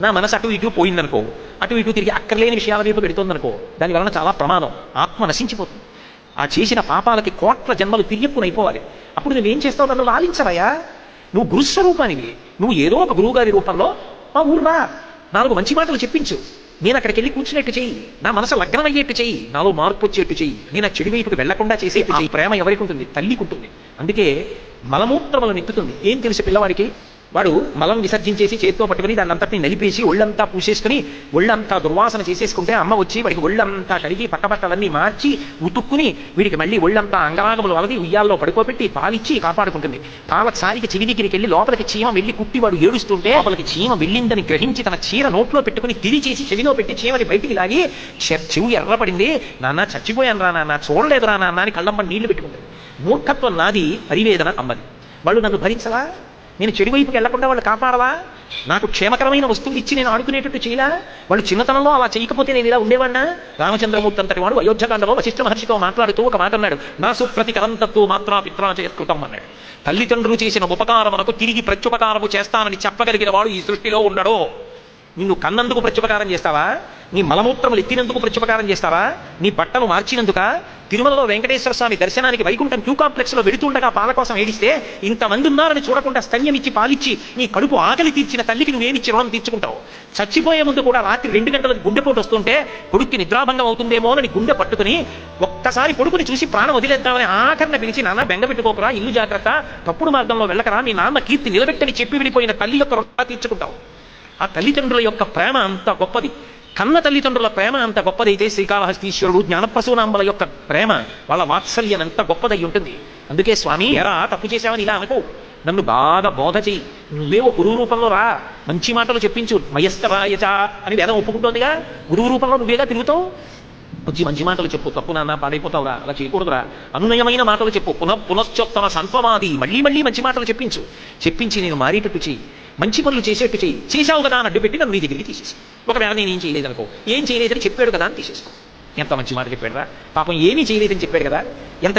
నా మనసు అటు ఇటు పోయిందనుకో, అటు ఇటు తిరిగి అక్కర్లేని విషయాల వైపు పెడుతుందనుకో, దానివలన చాలా ప్రమాదం, ఆత్మ నశించిపోతుంది. ఆ చేసిన పాపాలకి కోట్ల జన్మలు తిరియక్కునైపోవాలి. అప్పుడు నువ్వేం చేస్తావు? నన్ను లాలించవయ్యా, నువ్వు గురుస్వరూపానివి, నువ్వు ఏదో ఒక గురువుగారి రూపంలో మా ఊర్రా, 4 మంచి మాటలు చెప్పించు, నేను అక్కడికి వెళ్ళి కూర్చునేట్టు చెయ్యి, నా మనసు లగ్నం అయ్యేట్టు చెయ్యి, నాలో మార్పు వచ్చేట్టు చెయ్యి, నేను ఆ చెడు వైపుకి వెళ్లకుండా చేసేట్టు చెయ్యి. ప్రేమ ఎవరికి ఉంటుంది? తల్లికి ఉంటుంది. అందుకే మలమూత్రములను ఎత్తుతుంది. ఏం తెలుసు పిల్లవాడికి? వాడు మలం విసర్జించేసి చేతితో పట్టుకుని దాన్ని అంతటిని నలిపేసి ఒళ్ళంతా పూసేసుకుని ఒళ్ళంతా దుర్వాసన చేసేసుకుంటే అమ్మ వచ్చి వాడికి ఒళ్ళంతా కడిగి పక్కబట్టలన్నీ మార్చి ఉతుక్కుని వీడికి మళ్ళీ ఒళ్ళంతా అంగరాగములు వలది ఉయ్యాల్లో పడుకోబెట్టి పాలిచ్చి కాపాడుకుంటుంది. పాలసారికి చెవి దగ్గరికి వెళ్ళి లోపలికి చీమ వెళ్ళి కుట్టి వాడు ఏడుస్తుంటే లోపలికి చీమ వెళ్ళిందని గ్రహించి తన చీర నోట్లో పెట్టుకుని తిరిచేసి చెవిలో పెట్టి చీమని బయటికి లాగి చెవి ఎర్రపడింది, నాన్న చచ్చిపోయాను రా నాన్న, చూడలేదు రా నాన్న అని కళ్ళమ్మ నీళ్లు పెట్టుకుంటుంది. మూర్ఖత్వం నాది, పరివేదన అమ్మది. వాళ్ళు నన్ను భరించవా? నేను చెడు వైపుకి వెళ్లకుండా వాళ్ళు కాపాడవా? నాకు క్షేమకరమైన వస్తువులు ఇచ్చి నేను ఆడుకునేటట్టు చేయలా? వాళ్ళు చిన్నతనంలో అలా చేయకపోతే నేను ఇలా ఉండేవాడినా? రామచంద్రమూర్తి అంతటి వాడు అయోధ్యకాండలో వశిష్ఠ మహర్షితో మాట్లాడుతూ ఒక మాట అన్నాడు, నా సుప్రతికరంతత్వ మాత్రా పిత్రాచయత్కృతం అన్నాడు. తల్లిదండ్రులు చేసిన ఉపకారమునకు తిరిగి ప్రత్యుపకారము చేస్తానని చెప్పగలిగిన వాడు ఈ సృష్టిలో ఉండడు. నిన్ను కన్నందుకు ప్రత్యుపకారం చేస్తావా? నీ మలమూత్రములు ఎత్తినందుకు ప్రత్యుపకారం చేస్తావా? నీ బట్టలు మార్చినందుక? తిరుమలలో వెంకటేశ్వర స్వామి దర్శనానికి వైకుంఠం క్యూ కాంప్లెక్స్ లో వెడుతుండగా పాల కోసం ఏడిస్తే ఇంతమంది ఉన్నారని చూడకుండా స్తన్యం ఇచ్చి పాలిచ్చి నీ కడుపు ఆకలి తీర్చిన తల్లికి నువ్వేమిచ్చి రుణం తీర్చుకుంటావు? చచ్చిపోయే ముందు కూడా రాత్రి 2 గంటలకు గుండెపోటు వస్తుంటే కొడుక్కి నిద్రాభంగం అవుతుందేమో అని గుండె పట్టుకుని ఒక్కసారి కొడుకుని చూసి ప్రాణం వదిలేద్దామని ఆఖరణ పిలిచి, నాన్న బెంగ పెట్టుకోకరా, ఇల్లు జాగ్రత్త, తప్పుడు మార్గంలో వెళ్ళకరా, మీ నాన్న కీర్తి నిలబెట్టని చెప్పి వెళ్ళిపోయిన తల్లి యొక్క రుణం తీర్చుకుంటావు. ఆ తల్లిదండ్రుల యొక్క ప్రేమ అంత గొప్పది. కన్న తల్లిదండ్రుల ప్రేమ అంత గొప్పదైతే శ్రీకాళహస్తీశ్వరుడు జ్ఞానప్రసూనాంబల యొక్క ప్రేమ, వాళ్ళ వాత్సల్యం ఎంత గొప్పదై ఉంటుంది. అందుకే స్వామి, ఎరా తప్పు చేశావని ఇలా అనుకో, నన్ను బాగా బోధ చెయ్యి, నువ్వేవో గురువు రూపంలో రా, మంచి మాటలు చెప్పించు, మయస్తరాయచ అని వేదం ఒప్పుకుంటోందిగా, గురువు రూపంలో నువ్వేగా తిరుగుతావు. వచ్చి మంచి మాటలు చెప్పు, తప్పు నాన్న పాడైపోతావురా, అలా చేయకూడదురా, అనునయమైన మాటలు చెప్పు, పునశ్చోత్తమ సంత్వమాది, మళ్ళీ మళ్ళీ మంచి మాటలు చెప్పించి నేను మారేటట్టు చెయ్యి, మంచి పనులు చేసేట్టు చెయ్యి. చేశావు కదా అని అడ్డు పెట్టి నన్ను నీ దగ్గరికి తీసేసి, ఒకవేళ నేను ఏం చేయలేదనుకో, ఏం చేయలేదని చెప్పాడు కదా అని తీసేసుకో. ఎంత మంచి మాట చెప్పాడు రా, పాపం ఏమీ చేయలేదని చెప్పాడు కదా, ఎంత